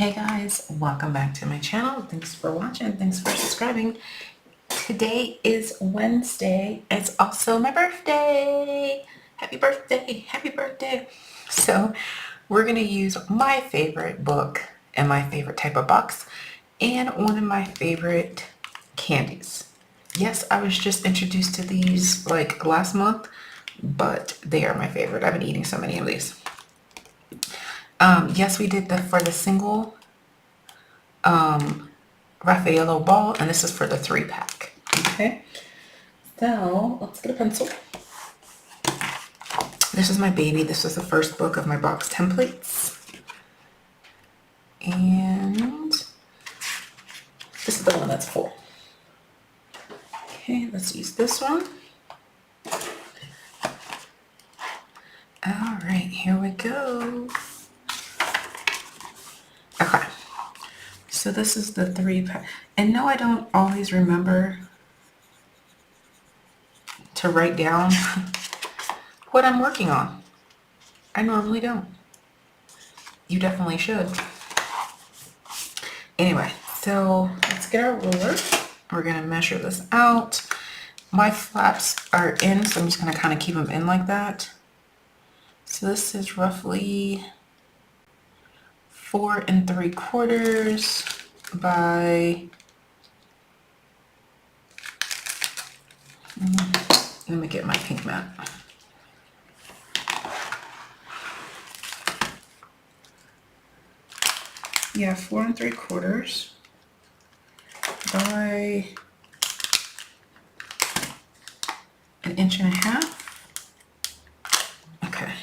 Hey guys, welcome back to my channel. Thanks for watching. Thanks for subscribing. Today is Wednesday. It's also my birthday. Happy birthday. Happy birthday. So we're going to use my favorite book and my favorite type of box and one of my favorite candies. Yes, I was just introduced to these like last month, but they are my favorite. I've been eating so many of these. Yes, we did for the single Raffaello ball, and this is for the 3-pack. Okay, so let's get a pencil. This is my baby. This was the first book of my box templates, and this is the one that's full. Okay, let's use this one. All right, here we go. Okay. So this is the 3-pack. And no, I don't always remember to write down what I'm working on. I normally don't. You definitely should. Anyway, so let's get our ruler. We're going to measure this out. My flaps are in, so I'm just going to kind of keep them in like that. So this is roughly 4 3/4 by, let me get my pink mat. Yeah, 4 3/4 by 1.5 inches. Okay.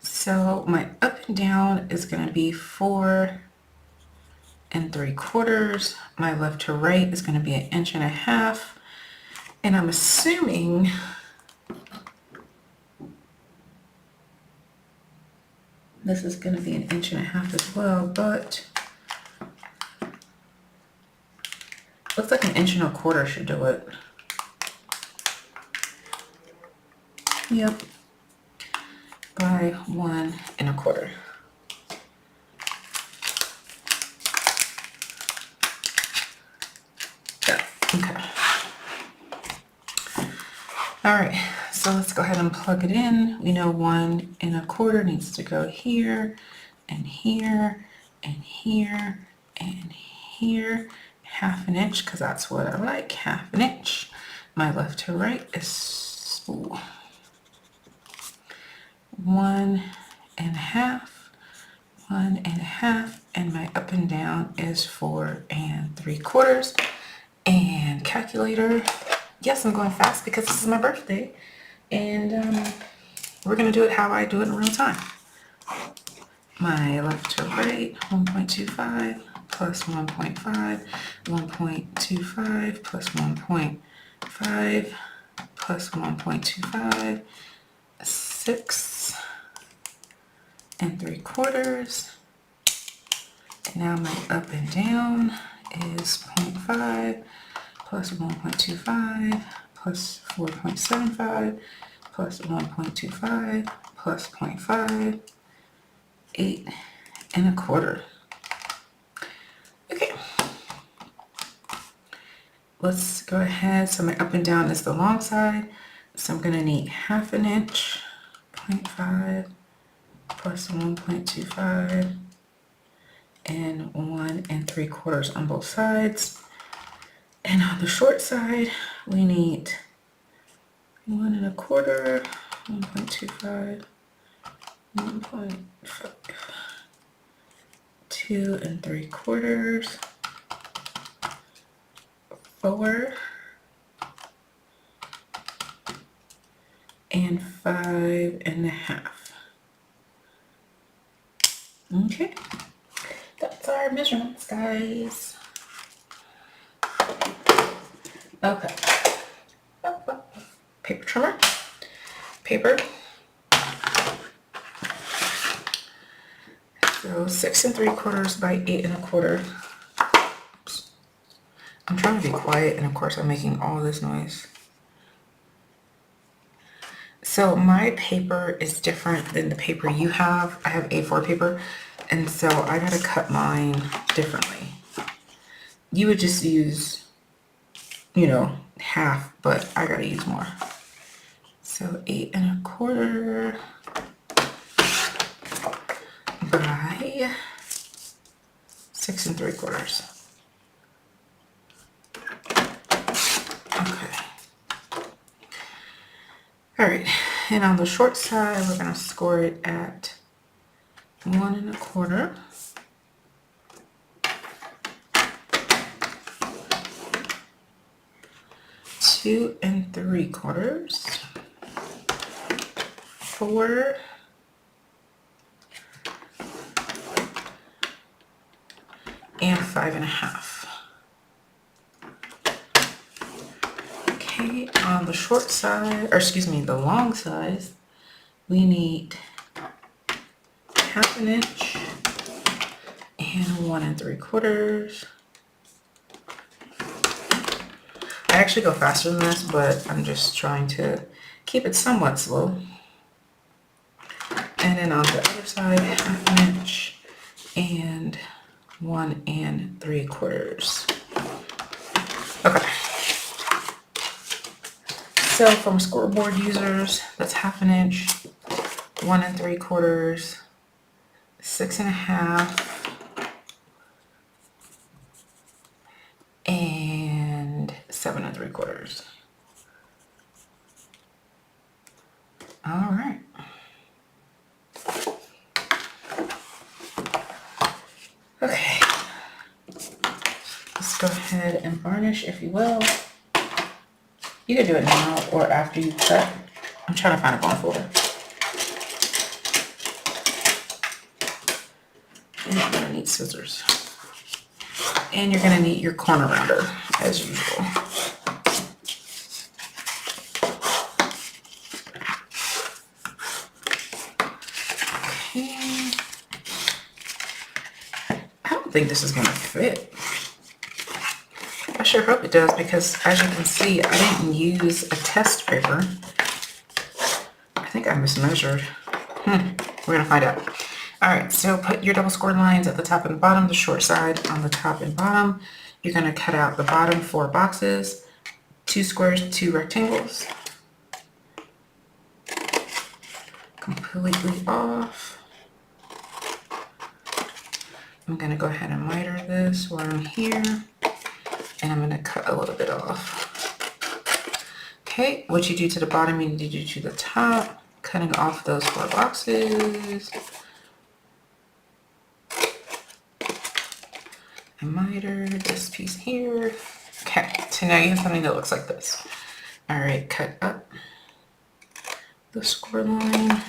So my up and down is going to be 4 3/4. My left to right is going to be 1.5 inches. And I'm assuming this is going to be 1.5 inches as well, but looks like 1 1/4 should do it. Yep. By 1 1/4. Yeah, okay. All right, so let's go ahead and plug it in. We know 1 1/4 needs to go here and here and here and here. 1/2 inch, because that's what I like, 1/2 inch. My left to right is 1 1/2, 1 1/2, and my up and down is 4 3/4. And calculator, yes, I'm going fast because this is my birthday, and we're gonna do it how I do it in real time. My left to right, 1.25 plus 1.5, 1.25 plus 1.5 plus 1.25, 6 3/4. And now my up and down is 0.5 plus 1.25 plus 4.75 plus 1.25 plus 0.5, 8 1/4. Okay, let's go ahead. So my up and down is the long side, so I'm going to need 1/2 inch, 0.5 plus 1.25 and 1 3/4 on both sides. And on the short side, we need 1 1/4, 1.25, 1.5, 2 3/4, 4, and 5 1/2. Okay, that's our measurements, guys. Okay. Paper trimmer. Paper. So 6 3/4 by 8 1/4. Oops. I'm trying to be quiet, and of course I'm making all this noise. So my paper is different than the paper you have. I have A4 paper. And so I gotta cut mine differently. You would just use, you know, half, but I gotta use more. So 8 1/4 by 6 3/4. Okay. All right, and on the short side, we're gonna score it at 1 1/4. Two 3/4, 4, and 5 1/2. Okay, on the short side, or excuse me, the long size, we need 1/2 inch and 1 3/4. I actually go faster than this, but I'm just trying to keep it somewhat slow. And then on the other side, 1/2 inch and 1 3/4. Okay. So from scoreboard users, that's 1/2 inch, 1 3/4, 6 1/2, and 7 3/4. All right. Okay. Let's go ahead and varnish, if you will. You can do it now or after you cut. I'm trying to find a bone folder. And you're gonna need scissors. And you're gonna need your corner rounder, as usual. Okay. I don't think this is gonna fit. I sure hope it does, because as you can see, I didn't use a test paper. I think I mismeasured. We're gonna find out. All right, so put your double scored lines at the top and bottom, the short side on the top and bottom. You're gonna cut out the bottom 4 boxes, 2 squares, 2 rectangles. Completely off. I'm gonna go ahead and miter this while I'm here, and I'm gonna cut a little bit off. Okay, what you do to the bottom, you need to do to the top, cutting off those 4 boxes. And miter this piece here. Okay, so now you have something that looks like this. All right, cut up the score line,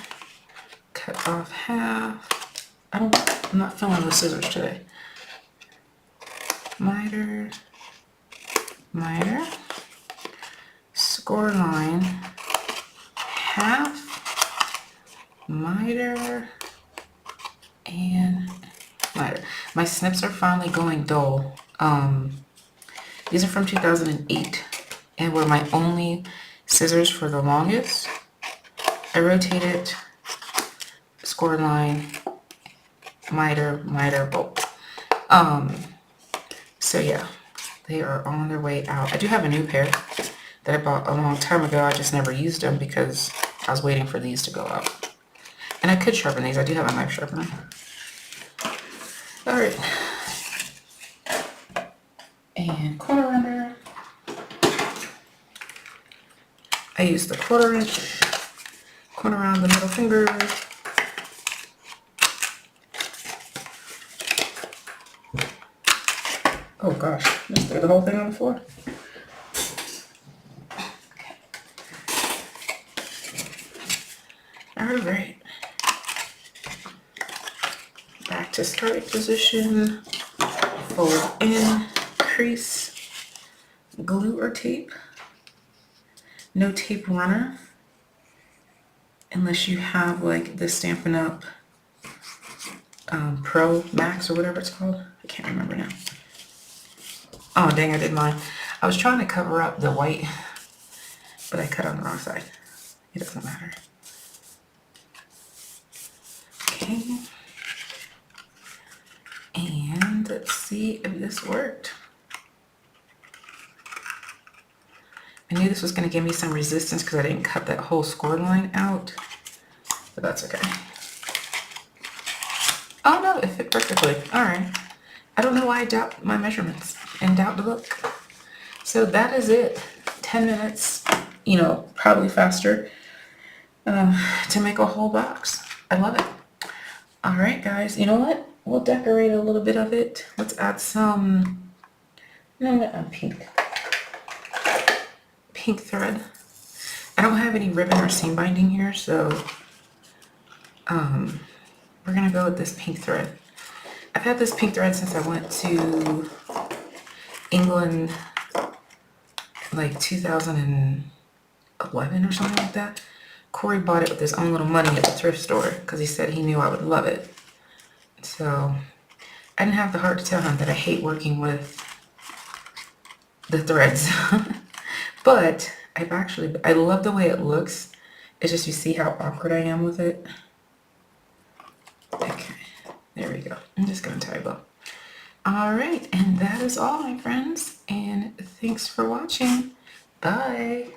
cut off half. I'm not feeling the scissors today. Miter, miter, score line, half, miter, and miter. My snips are finally going dull. These are from 2008 and were my only scissors for the longest. I rotated, score line, miter, miter, bolt. So yeah, they are on their way out. I do have a new pair that I bought a long time ago. I just never used them because I was waiting for these to go out. And I could sharpen these. I do have a knife sharpener. All right. And corner rounder. I use the 1/4 inch, corner around the middle finger. Oh gosh, just threw the whole thing on the floor. Okay. All right. Back to starting position. Fold in, crease, glue or tape. No tape runner, unless you have like the Stampin' Up! Pro Max or whatever it's called. I can't remember now. Oh dang, I did mine. I was trying to cover up the white, but I cut on the wrong side. It doesn't matter. Okay. Let's see if this worked. I knew this was going to give me some resistance because I didn't cut that whole score line out, but that's okay. Oh no, it fit perfectly. All right. I don't know why I doubt my measurements and doubt the look. So that is it. 10 minutes, you know, probably faster to make a whole box. I love it. All right, guys. You know what? We'll decorate a little bit of it. Let's add some, no, I'm gonna add pink thread. I don't have any ribbon or seam binding here, so we're gonna go with this pink thread. I've had this pink thread since I went to England, like 2011 or something like that. Corey bought it with his own little money at the thrift store because he said he knew I would love it. So I didn't have the heart to tell him that I hate working with the threads. But I love the way it looks. It's just you see how awkward I am with it. Okay, there we go. I'm just gonna tie a bow. All right, and that is all, my friends. And thanks for watching. Bye.